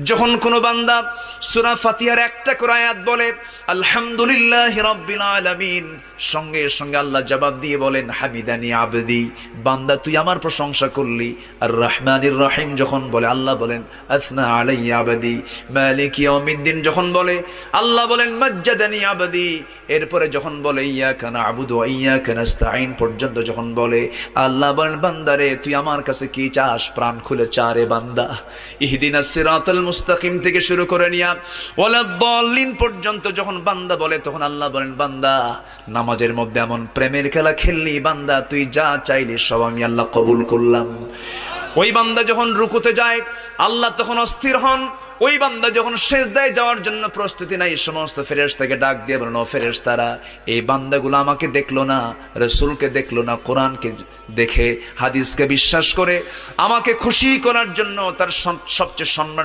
যখন কোনো বান্দা সূরা ফাতিহার একটা করে আয়াত বলে আলহামদুলিল্লাহি রাব্বিল আলামিন, সঙ্গে সঙ্গে আল্লাহ জবাব দিয়ে বলেন হামিদানি আবদি, বান্দা তুই আমার প্রশংসা করলি। আর রহমানির রহিম যখন বলে আল্লাহ বলেন আসনা আলাইয়া আবদি। মালিক ইয়াউমিদ্দিন যখন বলে আল্লাহ বলেন মাজ্জাদানি আবদি। এরপরে যখন বলে ইয়াকা না'বুদু ওয়া ইয়াকা নাস্তাঈন পর্যন্ত যখন বলে আল্লাহ বলেন বান্দারে তুই আমার কাছে কি চাস, প্রাণ খুলে চা রে বান্দা। ইহদিনাস সিরাতাল মুস্তাকিম থেকে শুরু করে নিয়া ওয়ালাদ-দাল্লিন পর্যন্ত যখন বান্দা বলে তখন আল্লাহ বলেন বান্দা নামাজের মধ্যে এমন প্রেমের খেলা খেললি বান্দা, তুই যা চাইলি সব আমি আল্লাহ কবুল করলাম। ওই বান্দা যখন রুকুতে যায় আল্লাহ তখন অস্থির হন। ওই বান্দা যখন সিজদায় যাওয়ার জন্য প্রস্তুতি নাই, সমস্ত ফেরেশতাকে ডাক দিয়ে বলেন ও ফেরেশতারা, এই বান্দাগুলো আমাকে দেখলো না, রাসূলকে দেখলো না, কোরআনকে দেখে হাদিসকে বিশ্বাস করে আমাকে খুশি করার জন্য তার সবচেয়ে সম্মান